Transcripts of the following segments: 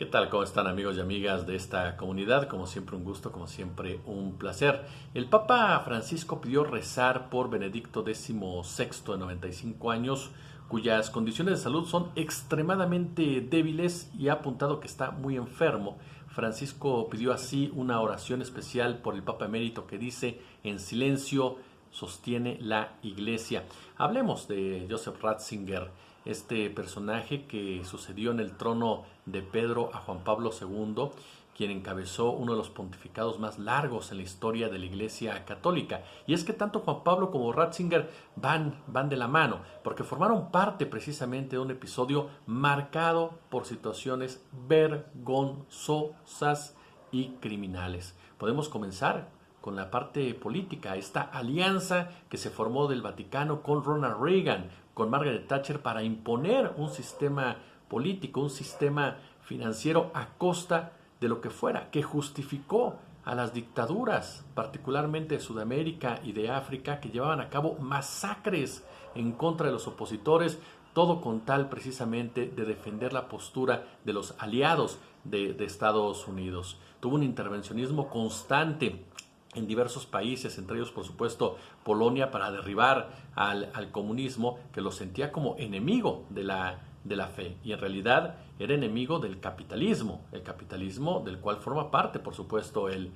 ¿Qué tal? ¿Cómo están amigos y amigas de esta comunidad? Como siempre un gusto, como siempre un placer. El Papa Francisco pidió rezar por Benedicto XVI de 95 años, cuyas condiciones de salud son extremadamente débiles y ha apuntado que está muy enfermo. Francisco pidió así una oración especial por el Papa emérito que dice: en silencio sostiene la Iglesia. Hablemos de Joseph Ratzinger, este personaje que sucedió en el trono de Pedro a Juan Pablo II, quien encabezó uno de los pontificados más largos en la historia de la Iglesia Católica. Y es que tanto Juan Pablo como Ratzinger van de la mano, porque formaron parte precisamente de un episodio marcado por situaciones vergonzosas y criminales. Podemos comenzar con la parte política, esta alianza que se formó del Vaticano con Ronald Reagan, con Margaret Thatcher, para imponer un sistema político, un sistema financiero a costa de lo que fuera, que justificó a las dictaduras, particularmente de Sudamérica y de África, que llevaban a cabo masacres en contra de los opositores, todo con tal precisamente de defender la postura de los aliados de Estados Unidos. Tuvo un intervencionismo constante en diversos países, entre ellos por supuesto Polonia, para derribar al comunismo, que lo sentía como enemigo de la fe, y en realidad era enemigo del capitalismo, el capitalismo del cual forma parte por supuesto el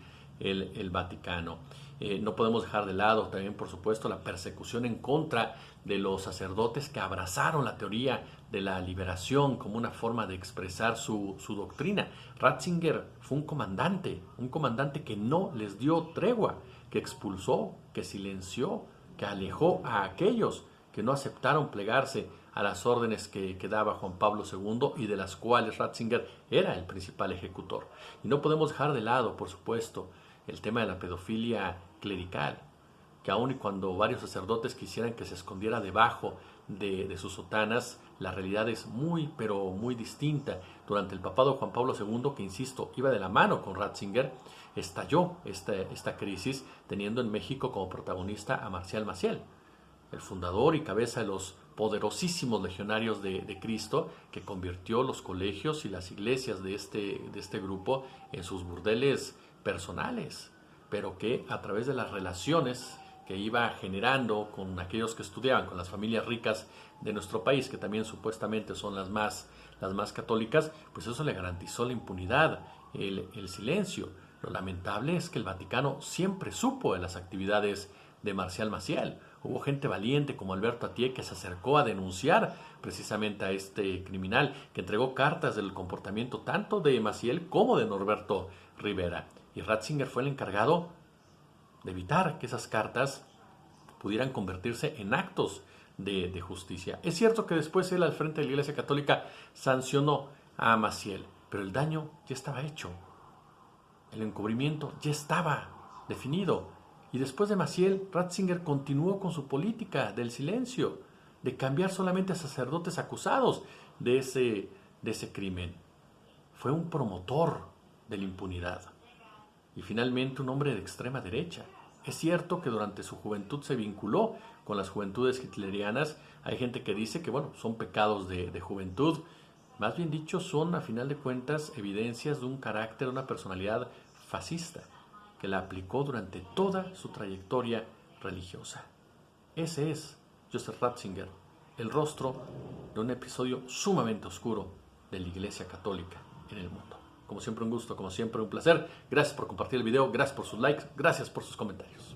Vaticano. No podemos dejar de lado también por supuesto la persecución en contra de los sacerdotes que abrazaron la teoría de la liberación como una forma de expresar su doctrina. Ratzinger fue un comandante que no les dio tregua, que expulsó, que silenció, que alejó a aquellos que no aceptaron plegarse a las órdenes que daba Juan Pablo II, y de las cuales Ratzinger era el principal ejecutor. Y no podemos dejar de lado, por supuesto, el tema de la pedofilia clerical, que aun y cuando varios sacerdotes quisieran que se escondiera debajo de sus sotanas, la realidad es muy, pero muy distinta. Durante el papado de Juan Pablo II, que insisto, iba de la mano con Ratzinger, estalló esta crisis, teniendo en México como protagonista a Marcial Maciel, el fundador y cabeza de los poderosísimos legionarios de Cristo, que convirtió los colegios y las iglesias de este grupo en sus burdeles personales, pero que a través de las relaciones que iba generando con aquellos que estudiaban, con las familias ricas de nuestro país, que también supuestamente son las más católicas, pues eso le garantizó la impunidad, el silencio. Lo lamentable es que el Vaticano siempre supo de las actividades de Marcial Maciel. Hubo gente valiente como Alberto Atié, que se acercó a denunciar precisamente a este criminal, que entregó cartas del comportamiento tanto de Maciel como de Norberto Rivera. Y Ratzinger fue el encargado de evitar que esas cartas pudieran convertirse en actos de justicia. Es cierto que después él, al frente de la Iglesia Católica, sancionó a Maciel, pero el daño ya estaba hecho. El encubrimiento ya estaba definido. Y después de Maciel, Ratzinger continuó con su política del silencio, de cambiar solamente a sacerdotes acusados de ese crimen. Fue un promotor de la impunidad. Y finalmente un hombre de extrema derecha. Es cierto que durante su juventud se vinculó con las juventudes hitlerianas. Hay gente que dice que son pecados de juventud. Más bien dicho, son a final de cuentas evidencias de un carácter, de una personalidad fascista, que la aplicó durante toda su trayectoria religiosa. Ese es Joseph Ratzinger, el rostro de un episodio sumamente oscuro de la Iglesia Católica en el mundo. Como siempre un gusto, como siempre un placer. Gracias por compartir el video, gracias por sus likes, gracias por sus comentarios.